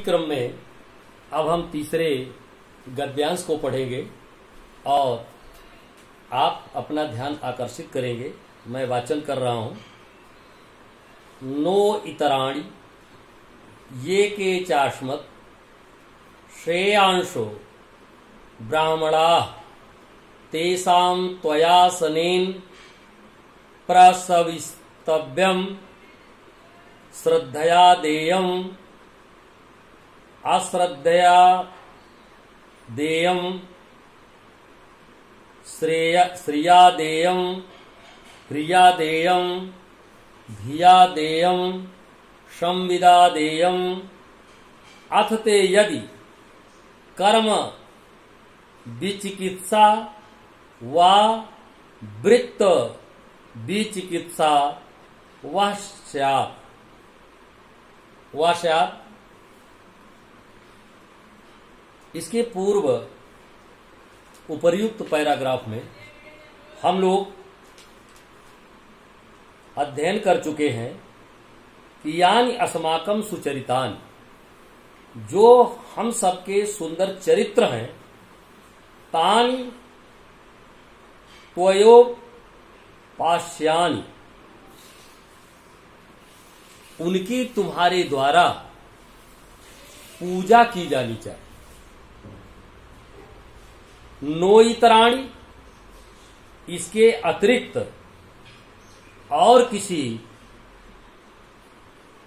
क्रम में अब हम तीसरे गद्यांश को पढ़ेंगे और आप अपना ध्यान आकर्षित करेंगे। मैं वाचन कर रहा हूं। नो इतराणि ये के चास्मत् श्रेयांशो ब्राह्मणाः तेषां त्वयासनेन प्रसवितव्यं श्रद्धया देयम् अश्रद्धया देयम् श्रिया देयम् क्रिया देयम् धिया देयम् संविदा देयम् अथ ते यदि कर्म विचिकित्सा वा वृत्त विचिकित्सा वह स्यात् इसके पूर्व उपर्युक्त पैराग्राफ में हम लोग अध्ययन कर चुके हैं कि यानी अस्माकं सुचरितानि, जो हम सबके सुंदर चरित्र हैं, तानि त्वयोपास्यानि, उनकी तुम्हारे द्वारा पूजा की जानी चाहिए। नो इतराणि, इसके अतिरिक्त और किसी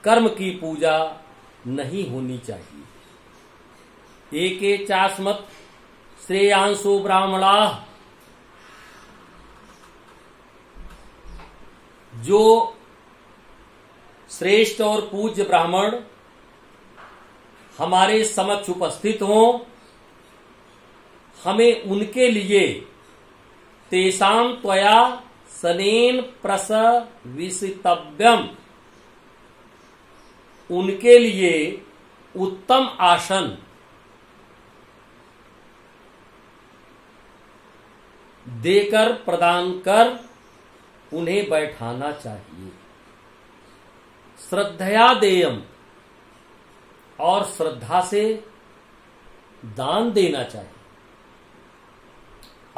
कर्म की पूजा नहीं होनी चाहिए। एके चास्मत् श्रेयांसो ब्राह्मणाः, जो श्रेष्ठ और पूज्य ब्राह्मण हमारे समक्ष उपस्थित हों, हमें उनके लिए तेषां त्वया सनेन प्रसवितव्यम्, उनके लिए उत्तम आसन देकर प्रदान कर उन्हें बैठाना चाहिए। श्रद्धया देयम्, और श्रद्धा से दान देना चाहिए।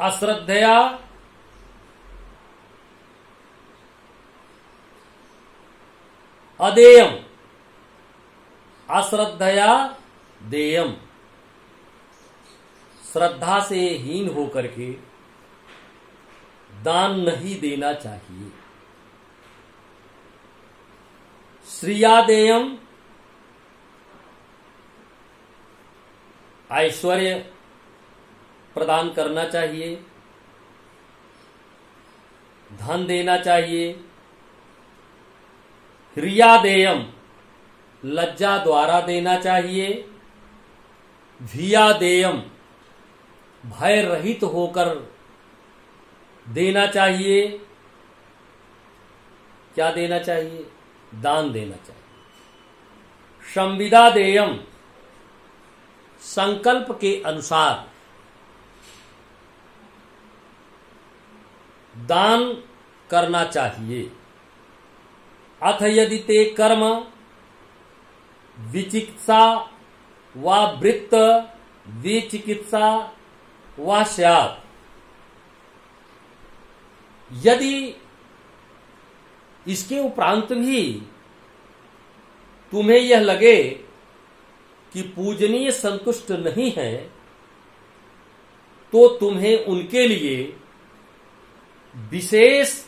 अश्रद्धया अदेयम्, अश्रद्धया देयम्, श्रद्धा से हीन होकर के दान नहीं देना चाहिए। श्रिया देयम्, ऐश्वर्य प्रदान करना चाहिए, धन देना चाहिए। ह्रिया देयम्, लज्जा द्वारा देना चाहिए। धिया देयम्, भय रहित होकर देना चाहिए। क्या देना चाहिए? दान देना चाहिए। संविदा देयम्, संकल्प के अनुसार दान करना चाहिए। अथ यदि ते कर्म विचिकित्सा वा वृत्त विचिकित्सा वा स्यात्, यदि इसके उपरांत भी तुम्हें यह लगे कि पूजनीय संतुष्ट नहीं है, तो तुम्हें उनके लिए विशेष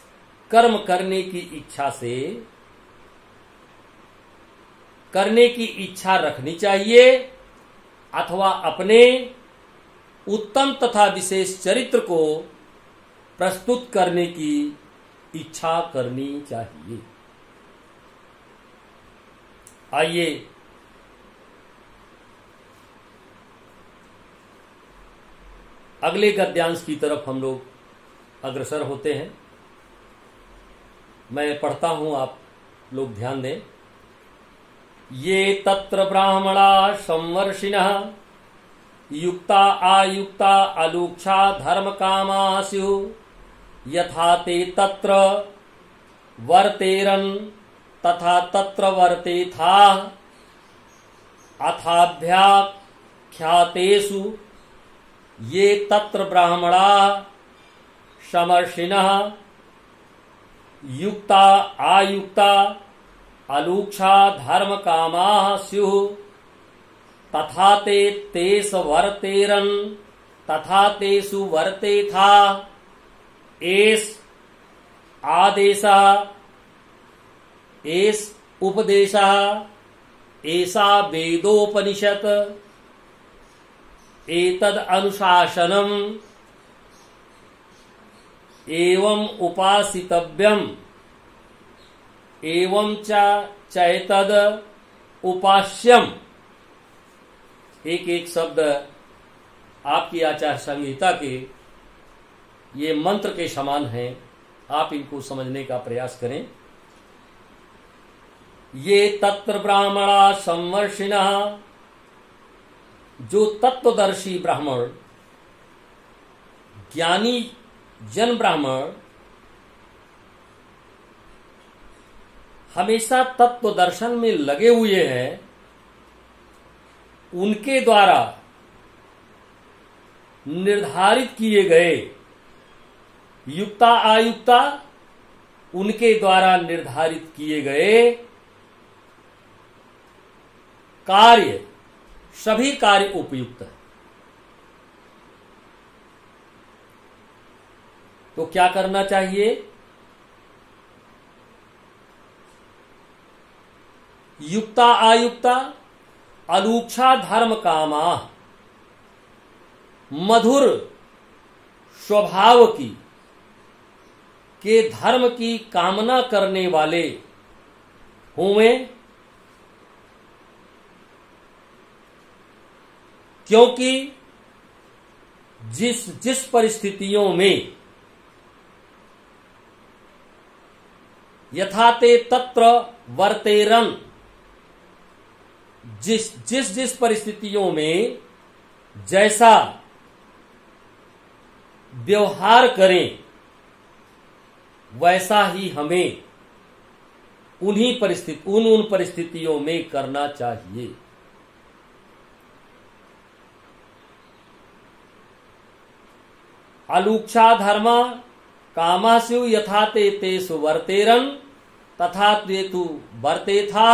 कर्म करने की इच्छा रखनी चाहिए, अथवा अपने उत्तम तथा विशेष चरित्र को प्रस्तुत करने की इच्छा करनी चाहिए। आइए अगले गद्यांश की तरफ हम लोग अग्रसर होते हैं। मैं पढ़ता हूं, आप लोग ध्यान दें। ये तत्र ब्राह्मणा संवर्षिणः युक्ता आयुक्ता अलूक्षा धर्म कामा स्युः यथा ते तत्र वर्तेरन् तथा तत्र वर्तेथाः अथाभ्याख्यातेषु ये तत्र ब्राह्मणा समर्षिणः युक्ता आयुक्ता अलूक्षा धर्म कामाः स्युः तथा ते तेषु वर्तेरन् तथा तेषु वर्तेथा एष आदेशः एष उपदेशः एषा वेदोपनिषत् एतद् अनुशासनम् एवं उपासितव्यम् एवं चैतद उपास्यम। एक एक शब्द आपकी आचार संहिता के ये मंत्र के समान हैं, आप इनको समझने का प्रयास करें। ये तत्र ब्राह्मणा संवर्षिणः, जो तत्वदर्शी ब्राह्मण, ज्ञानी जन ब्राह्मण हमेशा तत्व दर्शन में लगे हुए हैं, उनके द्वारा निर्धारित किए गए युक्ता आयुक्ता, उनके द्वारा निर्धारित किए गए कार्य, सभी कार्य उपयुक्त है। तो क्या करना चाहिए? युक्ता आयुक्ता अलूक्षा धर्म कामा, मधुर स्वभाव की के धर्म की कामना करने वाले हों, क्योंकि जिस जिस परिस्थितियों में यथा ते तत्र वर्तेरन, जिस परिस्थितियों में जैसा व्यवहार करें वैसा ही हमें उन परिस्थितियों में करना चाहिए। अलूक्षा धर्मा कामास्यु यथा ते तेषु वर्तेरन् तथा ते तु वर्तेथा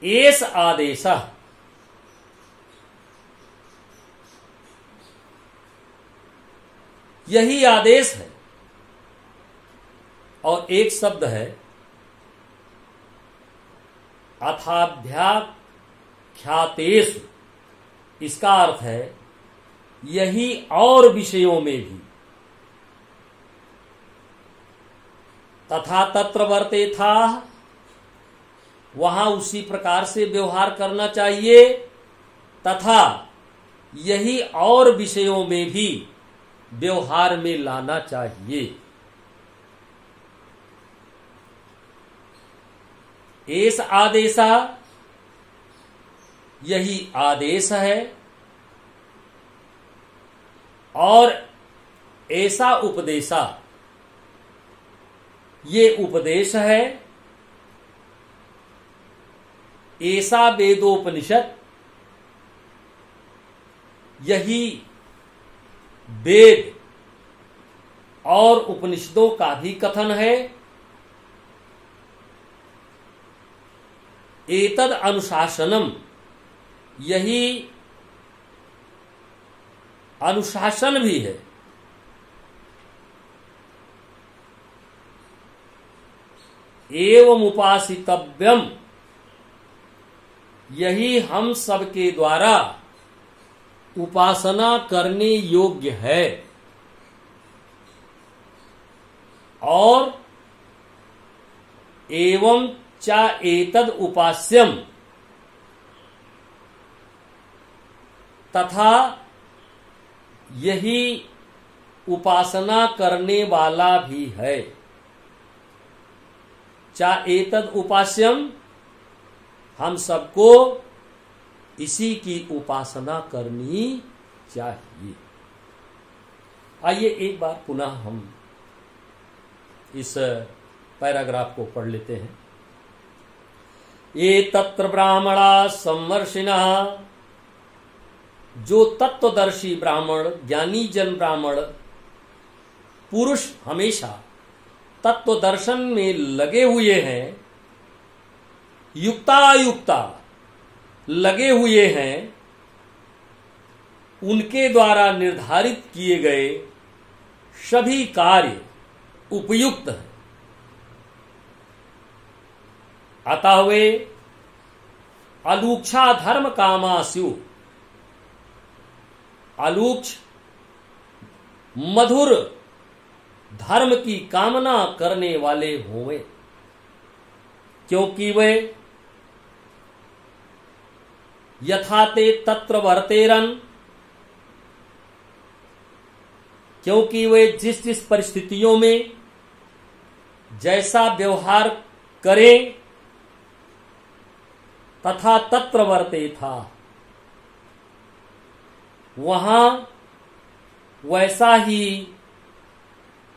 एष आदेशः। यही आदेश है। और एक शब्द है अथाभ्याख्यातेषु, इसका अर्थ है यही और विषयों में भी। तथा तत्र वर्तेथा, वहां उसी प्रकार से व्यवहार करना चाहिए, तथा यही और विषयों में भी व्यवहार में लाना चाहिए। एष आदेशा, यही आदेश है, और ऐसा उपदेशा, ये उपदेश है। ऐसा वेदोपनिषद, यही वेद और उपनिषदों का भी कथन है। एतद अनुशासनम, यही अनुशासन भी है। एवं उपासितव्यम, यही हम सबके द्वारा उपासना करने योग्य है। और एवं चा एतद उपास्यम, तथा यही उपासना करने वाला भी है। चा एतद उपास्यम, हम सबको इसी की उपासना करनी चाहिए। आइए एक बार पुनः हम इस पैराग्राफ को पढ़ लेते हैं। ये तत्र ब्राह्मणा सम्मर्षिणः, जो तत्वदर्शी ब्राह्मण, ज्ञानी जन ब्राह्मण पुरुष हमेशा तत्व दर्शन में लगे हुए हैं, युक्तायुक्ता लगे हुए हैं, उनके द्वारा निर्धारित किए गए सभी कार्य उपयुक्त हैं। अतः वे अलूक्षा धर्म कामास्यु, अलूक्ष मधुर धर्म की कामना करने वाले होंगे, क्योंकि वे यथाते तत्र वर्तेरन, क्योंकि वे जिस जिस परिस्थितियों में जैसा व्यवहार करें तथा तत्र वर्ते था, वहां वैसा ही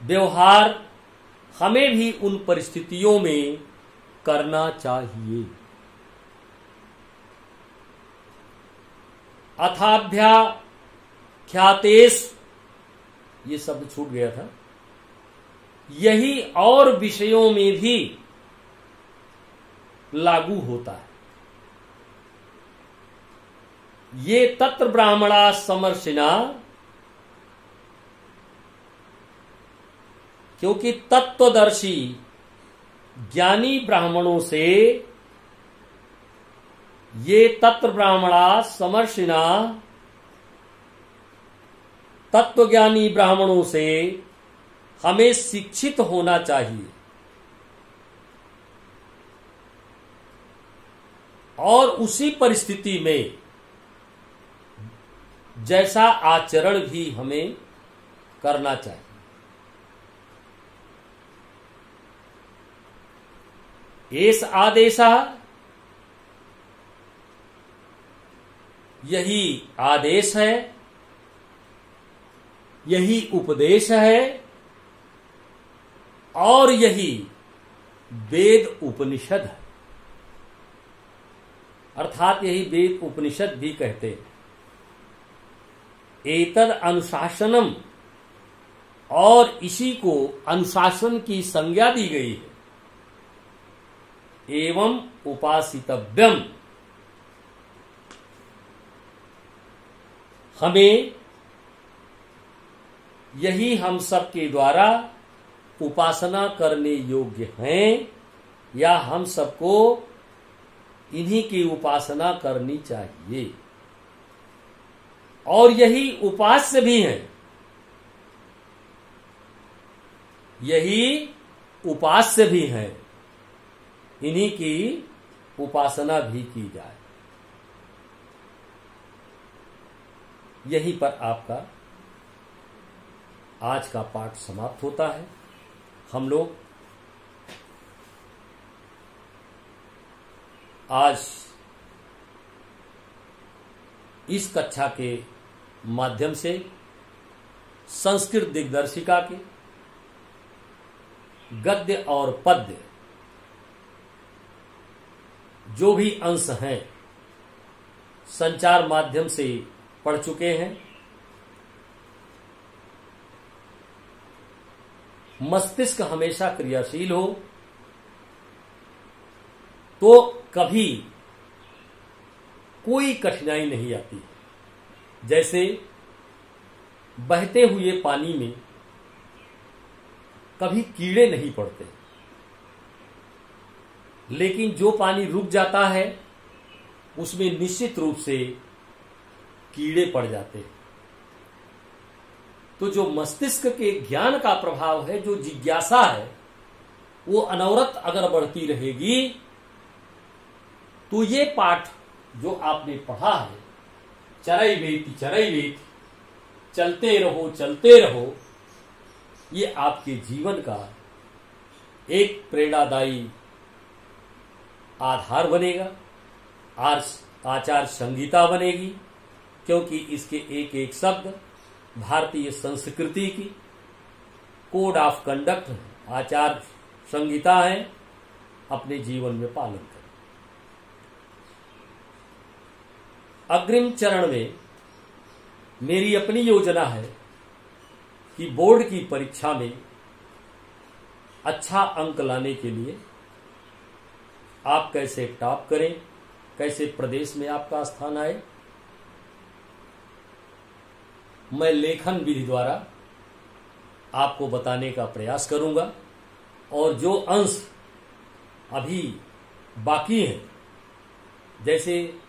व्यवहार हमें भी उन परिस्थितियों में करना चाहिए। अथाभ्याख्यातेश, ये शब्द छूट गया था, यही और विषयों में भी लागू होता है। ये तत्र ब्राह्मणा समर्षिणा, क्योंकि तत्वदर्शी ज्ञानी ब्राह्मणों से, ये तत्र ब्राह्मणा समर्षिणा, तत्वज्ञानी ब्राह्मणों से हमें शिक्षित होना चाहिए और उसी परिस्थिति में जैसा आचरण भी हमें करना चाहिए। एस आदेशः, यही आदेश है, यही उपदेश है और यही वेद उपनिषद है, अर्थात यही वेद उपनिषद भी कहते हैं। एतद अनुशासनम, और इसी को अनुशासन की संज्ञा दी गई है। एवं उपासितव्यम, हमें यही हम सब के द्वारा उपासना करने योग्य हैं, या हम सबको इन्हीं की उपासना करनी चाहिए, और यही उपास्य भी हैं, यही उपास्य भी हैं, इन्हीं की उपासना भी की जाए। यहीं पर आपका आज का पाठ समाप्त होता है। हम लोग आज इस कक्षा के माध्यम से संस्कृत दिग्दर्शिका के गद्य और पद्य जो भी अंश हैं संचार माध्यम से पढ़ चुके हैं। मस्तिष्क हमेशा क्रियाशील हो तो कभी कोई कठिनाई नहीं आती। जैसे बहते हुए पानी में कभी कीड़े नहीं पड़ते, लेकिन जो पानी रुक जाता है उसमें निश्चित रूप से कीड़े पड़ जाते हैं। तो जो मस्तिष्क के ज्ञान का प्रभाव है, जो जिज्ञासा है, वो अनवरत अगर बढ़ती रहेगी तो ये पाठ जो आपने पढ़ा है, चरैवेति चरैवेति, चलते रहो, ये आपके जीवन का एक प्रेरणादायी आधार बनेगा, आचार संहिता बनेगी, क्योंकि इसके एक एक शब्द भारतीय संस्कृति की कोड ऑफ कंडक्ट, आचार संहिता है, अपने जीवन में पालन करें। अग्रिम चरण में मेरी अपनी योजना है कि बोर्ड की परीक्षा में अच्छा अंक लाने के लिए आप कैसे टॉप करें, कैसे प्रदेश में आपका स्थान आए। मैं लेखन विधि द्वारा आपको बताने का प्रयास करूंगा और जो अंश अभी बाकी हैं, जैसे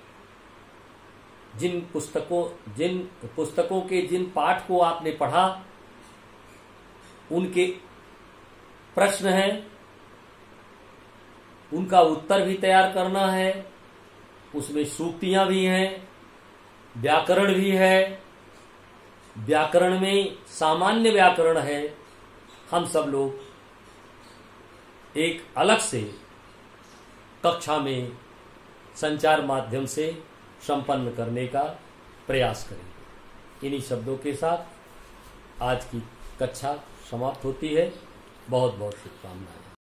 जिन पुस्तकों के जिन पाठ को आपने पढ़ा उनके प्रश्न हैं, उनका उत्तर भी तैयार करना है। उसमें सूक्तियां भी हैं, व्याकरण भी है। व्याकरण में सामान्य व्याकरण है। हम सब लोग एक अलग से कक्षा में संचार माध्यम से संपन्न करने का प्रयास करेंगे। इन्हीं शब्दों के साथ आज की कक्षा समाप्त होती है। बहुत बहुत शुभकामनाएं।